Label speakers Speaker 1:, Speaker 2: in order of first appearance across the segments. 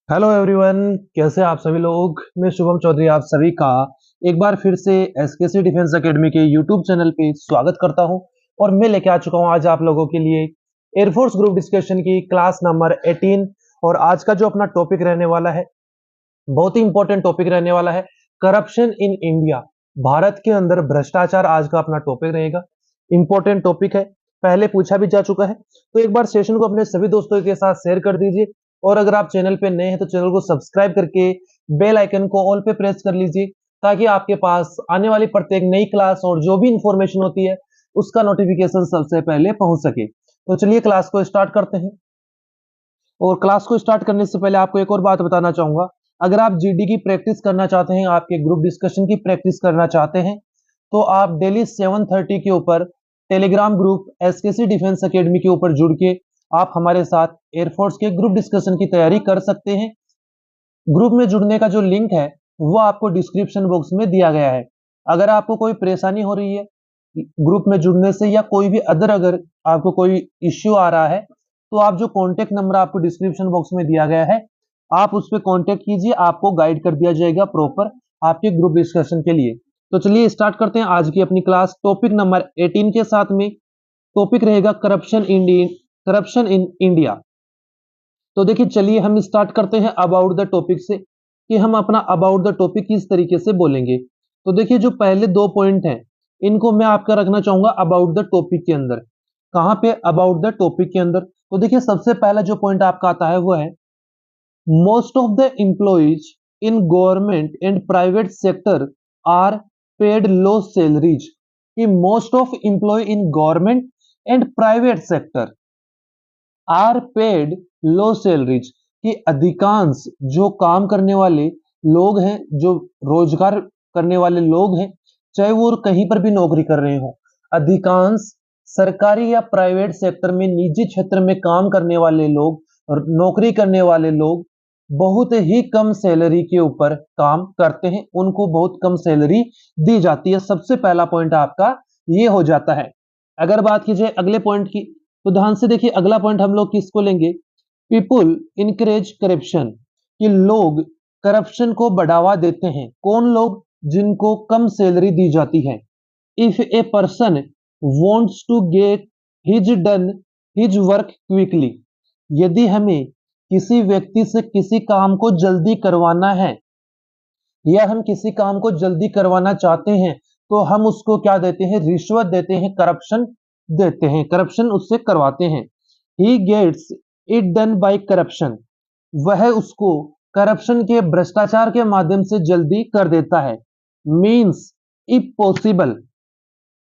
Speaker 1: Hello everyone, कैसे आप सभी लोग। मैं शुभम चौधरी आप सभी का एक बार फिर से एसकेसी डिफेंस एकेडमी के यूट्यूब चैनल पे स्वागत करता हूं। और मैं लेके आ चुका हूं आज आप लोगों के लिए एयरफोर्स ग्रुप डिस्कशन की क्लास नंबर 18। और आज का जो अपना टॉपिक रहने वाला है, बहुत ही इंपॉर्टेंट टॉपिक रहने वाला है, करप्शन इन इंडिया। भारत के अंदर भ्रष्टाचार आज का अपना टॉपिक रहेगा। इंपॉर्टेंट टॉपिक है, पहले पूछा भी जा चुका है। तो एक बार सेशन को अपने सभी दोस्तों के साथ शेयर कर दीजिए। और अगर आप चैनल पे नए हैं तो चैनल को सब्सक्राइब करके बेल आइकन को ऑल पे प्रेस कर लीजिए, ताकि आपके पास आने वाली प्रत्येक नई क्लास और जो भी इंफॉर्मेशन होती है उसका नोटिफिकेशन सबसे पहले पहुंच सके। तो चलिए क्लास को स्टार्ट करते हैं। और क्लास को स्टार्ट करने से पहले आपको एक और बात बताना चाहूंगा। अगर आप जीडी की प्रैक्टिस करना चाहते हैं, आपके ग्रुप डिस्कशन की प्रैक्टिस करना चाहते हैं, तो आप डेली 7:30 के ऊपर टेलीग्राम ग्रुप एसकेसी डिफेंस एकेडमी के ऊपर जुड़ के आप हमारे साथ एयरफोर्स के ग्रुप डिस्कशन की तैयारी कर सकते हैं। ग्रुप में जुड़ने का जो लिंक है वो आपको डिस्क्रिप्शन बॉक्स में दिया गया है। अगर आपको कोई परेशानी हो रही है ग्रुप में जुड़ने से, या कोई भी अगर आपको कोई इश्यू आ रहा है, तो आप जो कॉन्टेक्ट नंबर आपको डिस्क्रिप्शन बॉक्स में दिया गया है, आप उस पर कॉन्टेक्ट कीजिए, आपको गाइड कर दिया जाएगा प्रॉपर आपके ग्रुप डिस्कशन के लिए। तो चलिए स्टार्ट करते हैं आज की अपनी क्लास टॉपिक नंबर 18 के साथ में। टॉपिक रहेगा करप्शन इन इंडिया। तो देखिए चलिए हम स्टार्ट करते हैं अबाउट द टॉपिक से, कि हम अपना अबाउट द टॉपिक किस तरीके से बोलेंगे। तो देखिए जो पहले दो पॉइंट हैं इनको मैं आपका रखना चाहूंगा अबाउट द टॉपिक के अंदर। कहां पे? अबाउट द टॉपिक के अंदर। तो देखिए सबसे पहला जो पॉइंट आपका आता है वो है most of the employees in government and private sector are paid low salaries. कि most of employ in government and private sector are paid low salaries. कि अधिकांश जो काम करने वाले लोग हैं, जो रोजगार करने वाले लोग हैं, चाहे वो कहीं पर भी नौकरी कर रहे हो, अधिकांश सरकारी या प्राइवेट सेक्टर में, निजी क्षेत्र में काम करने वाले लोग और नौकरी करने वाले लोग बहुत ही कम सैलरी के ऊपर काम करते हैं, उनको बहुत कम सैलरी दी जाती है। सबसे पहला पॉइंट आपका ये हो जाता है। अगर बात की जाए अगले पॉइंट की, तो ध्यान से देखिए अगला पॉइंट हम लोग किसको लेंगे? People encourage corruption. कि लोग करप्शन को बढ़ावा देते हैं। कौन लोग? जिनको कम सैलरी दी जाती है। If a person wants to get his done his work quickly. यदि हमें किसी व्यक्ति से किसी काम को जल्दी करवाना है, या हम किसी काम को जल्दी करवाना चाहते हैं, तो हम उसको क्या देते हैं? रिश्वत देते हैं, करप्शन देते हैं, करप्शन उससे करवाते हैं। He gets it done by corruption. वह उसको करप्शन के, भ्रष्टाचार के माध्यम से जल्दी कर देता है। मीन्स इफ पॉसिबल,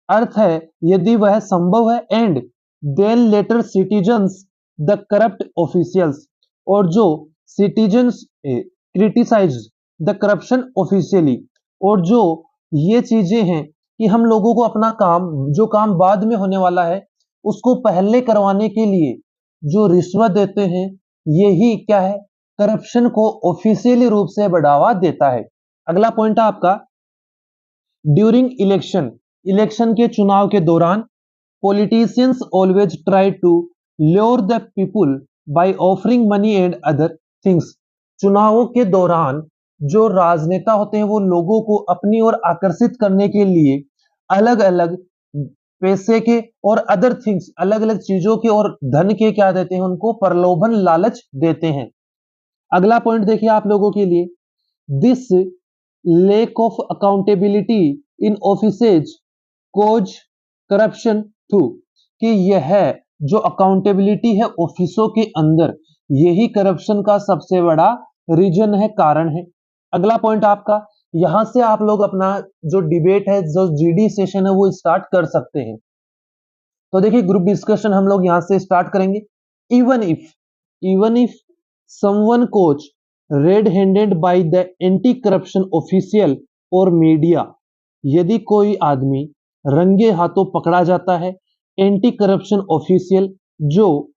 Speaker 1: अर्थ है यदि वह संभव है, and then later citizens the corrupt officials. और जो citizens criticise the corruption officially. और जो ये चीजें हैं कि हम लोगों को अपना काम, जो काम बाद में होने वाला है, उसको पहले करवाने के लिए जो रिश्वत देते हैं, यही क्या है? करप्शन को ऑफिशियली रूप से बढ़ावा देता है। अगला पॉइंट है आपका ड्यूरिंग इलेक्शन। इलेक्शन के चुनाव के दौरान politicians always try to lure the people by offering money and other things. चुनावों के दौरान जो राजनेता होते हैं वो लोगों को अपनी ओर आकर्षित करने के लिए अलग अलग पैसे के और अदर थिंग्स, अलग अलग चीजों के और धन के क्या देते हैं? उनको प्रलोभन, लालच देते हैं। अगला पॉइंट देखिए आप लोगों के लिए, this lack of accountability in offices cause corruption too। कि यह जो अकाउंटेबिलिटी है ऑफिसों के अंदर, यही करप्शन का सबसे बड़ा रीजन है, कारण है। अगला पॉइंट आपका, यहां से आप लोग अपना जो डिबेट है, जो जीडी सेशन है, वो स्टार्ट कर सकते हैं। तो देखिए ग्रुप डिस्कशन हम लोग यहां से स्टार्ट करेंगे। Even if someone coach red handed by the anti corruption official और मीडिया। यदि कोई आदमी रंगे हाथों पकड़ा जाता है एंटी करप्शन ऑफिशियल, जो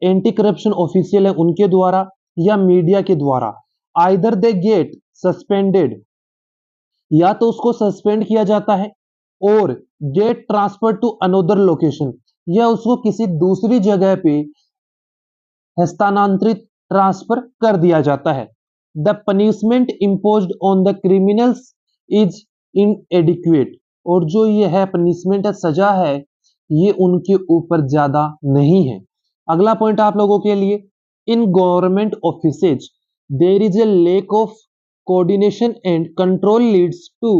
Speaker 1: एंटी करप्शन ऑफिशियल है उनके द्वारा या मीडिया के द्वारा, आइदर दे गेट सस्पेंडेड, या तो उसको सस्पेंड किया जाता है, और get transfer to another location, या उसको किसी दूसरी जगह पे हस्तांतरित ट्रांसफर कर दिया जाता है। The punishment imposed on the criminals is इनएडिक्वेट, और जो ये है पनिशमेंट है, सजा है, ये उनके ऊपर ज्यादा नहीं है। अगला पॉइंट आप लोगों के लिए, in government offices there is a lack of coordination and control leads to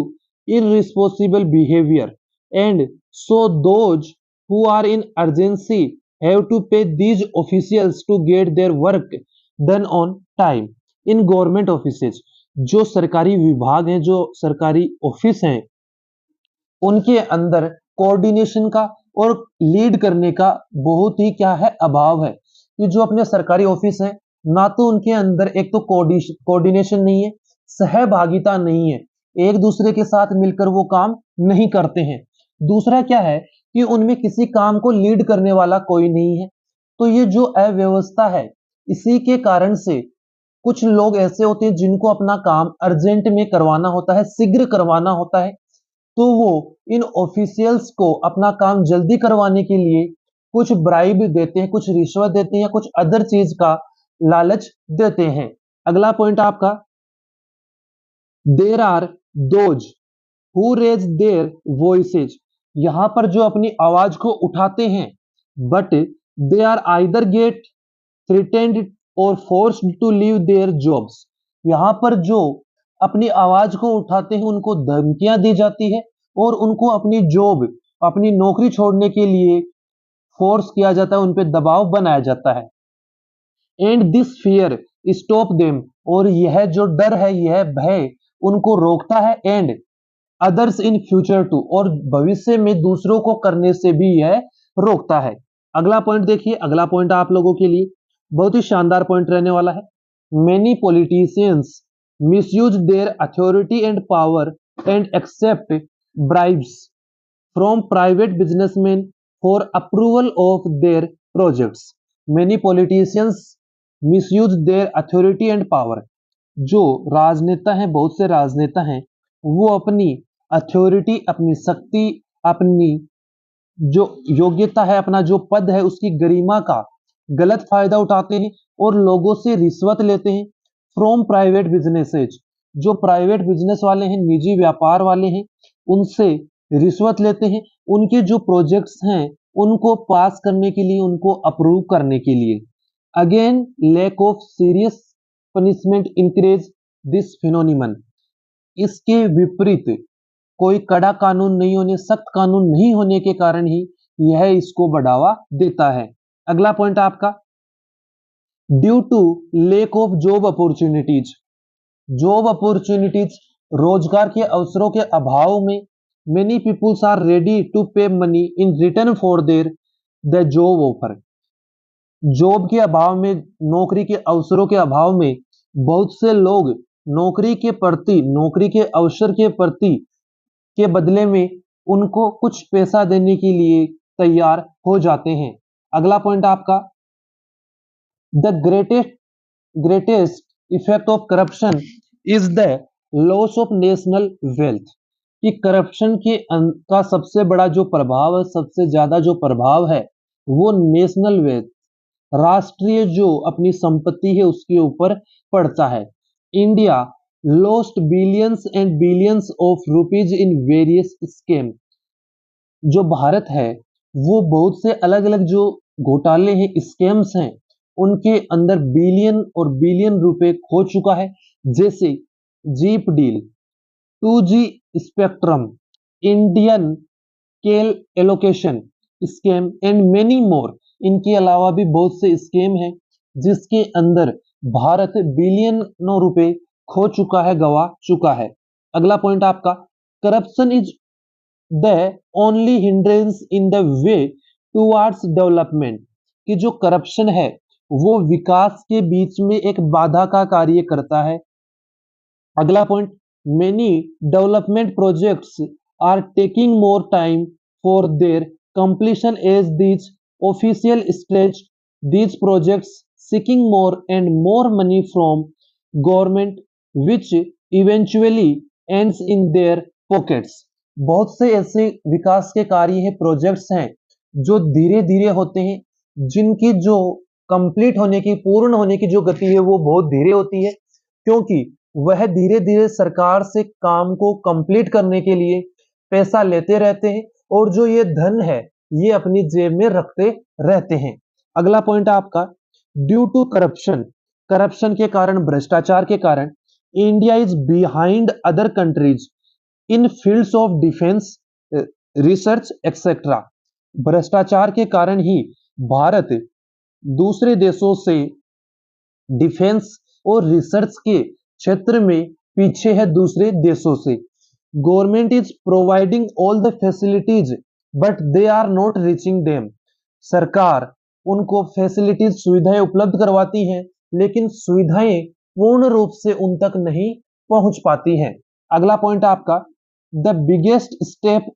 Speaker 1: irresponsible behavior, and so those who are in urgency have to pay these officials to get their work done on time. In government offices, जो सरकारी विभाग हैं, जो सरकारी office हैं, उनके अंदर coordination का और लीड करने का बहुत ही क्या है, अभाव है। कि जो अपने सरकारी ऑफिस है, ना तो उनके अंदर एक तो कोऑर्डिनेशन नहीं है, सहभागिता नहीं है, एक दूसरे के साथ मिलकर वो काम नहीं करते हैं। दूसरा क्या है कि उनमें किसी काम को लीड करने वाला कोई नहीं है। तो ये जो अव्यवस्था है, इसी के कारण से कुछ लोग ऐसे होते हैं जिनको अपना काम अर्जेंट में करवाना होता है, शीघ्र करवाना होता है, तो वो इन ऑफिशियल्स को अपना काम जल्दी करवाने के लिए कुछ ब्राइब देते हैं, कुछ रिश्वत देते हैं, या कुछ अदर चीज का लालच देते हैं। अगला पॉइंट आपका, there are those who raise their voices, यहां पर जो अपनी आवाज को उठाते हैं, but they are either get threatened और forced to leave their jobs, यहां पर जो अपनी आवाज को उठाते हैं उनको धमकियां दी जाती है और उनको अपनी जॉब, अपनी नौकरी छोड़ने के लिए फोर्स किया जाता है, उन पे दबाव बनाया जाता है। And this fear stop them, और यह जो डर है, यह भय उनको रोकता है, and others in future too, और भविष्य में दूसरों को करने से भी यह रोकता है। अगला पॉइंट देखिए, अगला पॉइंट आप लोगों के लिए बहुत ही शानदार पॉइंट रहने वाला है। Many politicians misuse their authority and power and accept bribes from private businessman for approval of their projects. Many politicians misuse their authority and power, जो राजनेता हैं, बहुत से राजनेता हैं, वो अपनी अथॉरिटी, अपनी शक्ति, अपनी जो योग्यता है, अपना जो पद है, उसकी गरिमा का गलत फायदा उठाते हैं और लोगों से रिश्वत लेते हैं। फ्रॉम प्राइवेट बिजनेसेज, जो प्राइवेट बिजनेस वाले हैं, निजी व्यापार वाले हैं, उनसे रिश्वत लेते हैं, उनके जो प्रोजेक्ट्स हैं उनको पास करने के लिए, उनको अप्रूव करने के लिए। Again lack of serious punishment increase this phenomenon, इसके विपरीत कोई कड़ा कानून नहीं होने, सख्त कानून नहीं होने के कारण ही यह इसको बढ़ावा देता है। अगला पॉइंट आपका, due to lack of job opportunities, job opportunities, रोजगार के अवसरों के अभाव में, many peoples are ready to pay money in return for their the job offer, job के अभाव में, नौकरी के अवसरों के अभाव में बहुत से लोग नौकरी के प्रति, नौकरी के अवसर के प्रति के बदले में उनको कुछ पैसा देने के लिए तैयार हो जाते हैं। अगला पॉइंट आपका, the greatest effect of corruption is the loss of national wealth, कि करप्शन के का सबसे बड़ा जो प्रभाव है, सबसे ज्यादा जो प्रभाव है, वो नेशनल वेल्थ, राष्ट्रीय जो अपनी संपत्ति है उसके ऊपर पड़ता है। India lost billions and billions of rupees in various scheme, जो भारत है वो बहुत से अलग अलग जो घोटाले हैं, स्कैम्स हैं, उनके अंदर बिलियन और बिलियन रुपए खो चुका है। जैसे jeep deal, 2G spectrum, Indian coal allocation scam and many more. इनके अलावा भी बहुत से स्कीम हैं जिसके अंदर भारत बिलियनों रुपए खो चुका है, गवा चुका है। अगला पॉइंट आपका, corruption is the only hindrance in the way towards development, कि जो करप्शन है वो विकास के बीच में एक बाधा का कार्य करता है। अगला point, many development projects are taking more time for their completion as these official stretch these projects seeking more and more money from government which eventually ends in their pockets। बहुत से ऐसे विकास के कार्य हैं, प्रोजेक्ट्स हैं जो धीरे धीरे होते हैं, जिनकी जो कंप्लीट होने की, पूर्ण होने की जो गति है वो बहुत धीरे होती है, क्योंकि वह धीरे धीरे सरकार से काम को कंप्लीट करने के लिए पैसा लेते रहते हैं और जो ये धन है ये अपनी जेब में रखते रहते हैं। अगला पॉइंट है आपका, ड्यू टू करप्शन, करप्शन के कारण, भ्रष्टाचार के कारण, India is behind other countries in fields of defence, research etcetera. भ्रष्टाचार के कारण ही भारत दूसरे देशों से डिफेंस और रिसर्च के क्षेत्र में पीछे है दूसरे देशों से। Government is providing all the facilities but they are not reaching them. सरकार उनको फैसिलिटीज, सुविधाएं उपलब्ध करवाती है, लेकिन सुविधाएं पूर्ण रूप से उन तक नहीं पहुंच पाती हैं। अगला पॉइंट आपका, the biggest step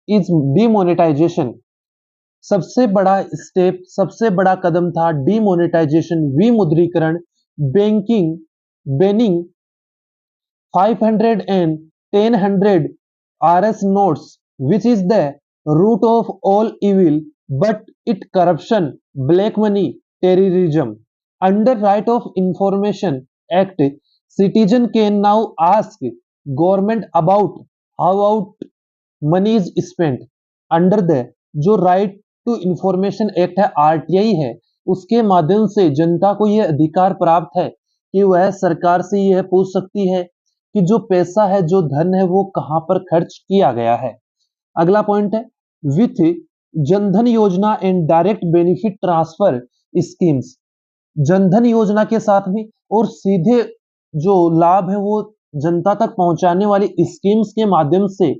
Speaker 1: is demonetisation. सबसे बड़ा स्टेप, सबसे बड़ा कदम था डीमोनेटाइजेशन, विमुद्रीकरण, banking, banning 500 and 1000 RS notes, which is the root of all evil, but it corruption, black money, terrorism. Under Right of Information Act, citizen can now ask government about how out money is spent. Under the जो right to information act है, RTI है, उसके माध्यम से जनता को यह अधिकार प्राप्त है कि वह सरकार से यह पूछ सकती है कि जो पैसा है, जो धन है, वो कहां पर खर्च किया गया है। अगला पॉइंट है, विथ जनधन योजना and direct benefit transfer schemes. Jan Dhan योजना के साथ में और सीधे जो लाभ है वो जनता तक पहुंचाने वाली स्कीम्स के माध्यम से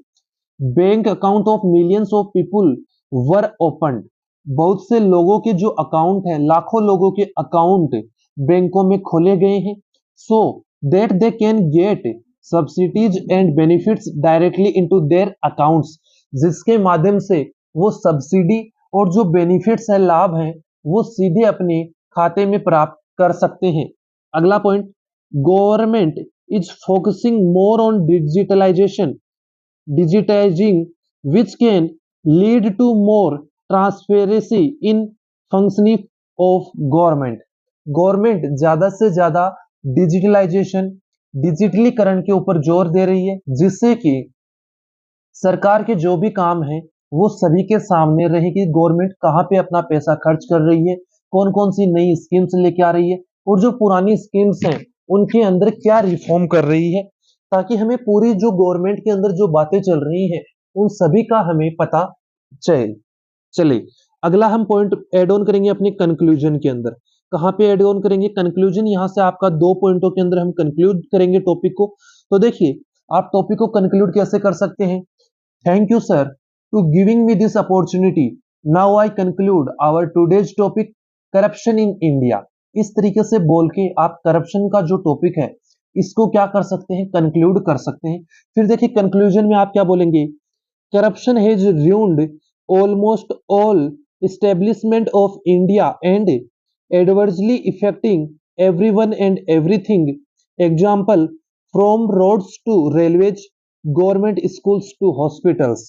Speaker 1: bank account of millions of people were open. बहुत से लोगों के जो अकाउंट है, लाखों लोगों के अकाउंट बैंकों में खोले गए हैं, so that they can get subsidies and benefits directly into their accounts, जिसके माध्यम से वो सब्सिडी और जो बेनिफिट्स है, लाभ हैं, वो सीधे अपने खाते में प्राप्त कर सकते हैं। अगला point, government is focusing more on digitizing, which can lead to more transparency in functioning of government. Government ज्यादा से ज्यादा डिजिटलाइजेशन, डिजिटलीकरण के ऊपर जोर दे रही है, जिससे कि सरकार के जो भी काम है वो सभी के सामने रहे कि गवर्नमेंट कहाँ पे अपना पैसा खर्च कर रही है, कौन कौन सी नई स्कीम्स लेके आ रही है और जो पुरानी स्कीम्स हैं उनके अंदर क्या रिफॉर्म कर रही है, ताकि हमें पूरी जो गवर्नमेंट के अंदर जो बातें चल रही हैं उन सभी का हमें पता चले। अगला हम पॉइंट ऐड ऑन करेंगे अपने कंक्लूजन के अंदर। कहाँ पे ऐड ऑन करेंगे कंक्लूजन? यहां से आपका 2 पॉइंटों के अंदर हम कंक्लूड करेंगे टॉपिक को। तो देखिए, आप टॉपिक को कंक्लूड कैसे कर सकते हैं? Thank you sir to giving me this opportunity. Now I conclude our today's topic, corruption in India. इस तरीके से बोल के आप करप्शन का जो टॉपिक है इसको क्या कर सकते हैं? कंक्लूड कर सकते हैं। फिर देखिए कंक्लूजन में आप क्या बोलेंगे? Corruption has ruined almost all establishment of India and adversely affecting everyone and everything. Example, from roads to railways, government schools to hospitals.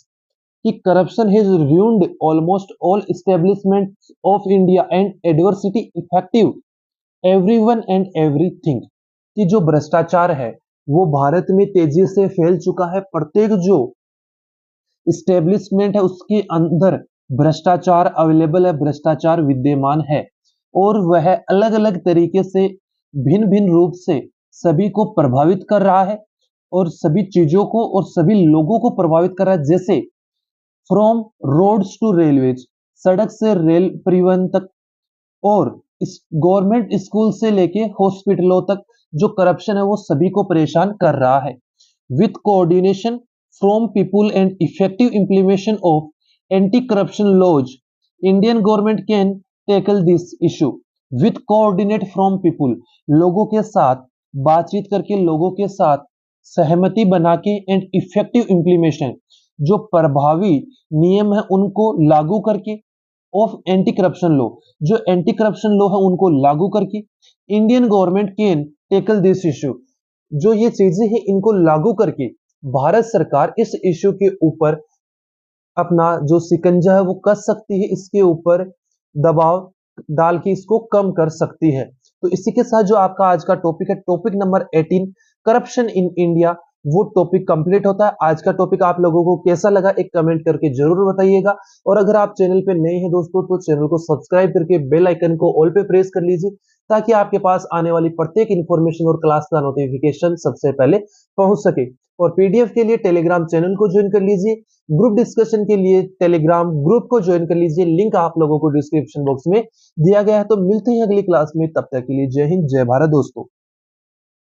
Speaker 1: कि corruption has ruined almost all establishments of India and adversity effective everyone and everything. कि जो भ्रष्टाचार है वो भारत में तेजी से फैल चुका है। प्रत्येक जो इस्टेब्लिशमेंट है उसके अंदर भ्रष्टाचार अवेलेबल है, भ्रष्टाचार विद्यमान है और वह अलग अलग तरीके से, भिन्न भिन्न रूप से सभी को प्रभावित कर रहा है और सभी चीजों को और सभी लोगों को प्रभावित कर रहा है। जैसे फ्रॉम रोड्स टू रेलवेज, सड़क से रेल परिवहन तक, और इस गवर्नमेंट स्कूल से लेके हॉस्पिटलों तक जो करप्शन है वो सभी को परेशान कर रहा है। With coordination from people and effective implementation of anti corruption laws, Indian government can tackle this issue. With coordinate from people, लोगों के साथ बातचीत करके, लोगों के साथ सहमति बना के, एंड इफेक्टिव इंप्लीमेंटेशन, जो प्रभावी नियम है उनको लागू करके, ऑफ एंटी करप्शन लॉ, जो एंटी करप्शन लॉ है उनको लागू करके, Indian government can tackle this issue, जो ये चीजें हैं इनको लागू करके भारत सरकार इस इशू के ऊपर अपना जो शिकंजा है वो कस सकती है, इसके ऊपर दबाव डाल के इसको कम कर सकती है। तो इसी के साथ जो आपका आज का टॉपिक है, topic number 18, corruption in India, वो टॉपिक कंप्लीट होता है। आज का टॉपिक आप लोगों को कैसा लगा एक कमेंट करके जरूर बताइएगा। और अगर आप चैनल पे नए हैं दोस्तों तो चैनल को सब्सक्राइब करके बेल आइकन को ऑल पे प्रेस कर लीजिए, ताकि आपके पास आने वाली प्रत्येक इन्फॉर्मेशन और क्लास का नोटिफिकेशन सबसे पहले पहुंच सके। और पीडीएफ के लिए टेलीग्राम चैनल को ज्वाइन कर लीजिए, ग्रुप डिस्कशन के लिए टेलीग्राम ग्रुप को ज्वाइन कर लीजिए, लिंक आप लोगों को डिस्क्रिप्शन बॉक्स में दिया गया है। तो मिलते हैं अगली क्लास में, तब तक के लिए जय हिंद जय भारत दोस्तों।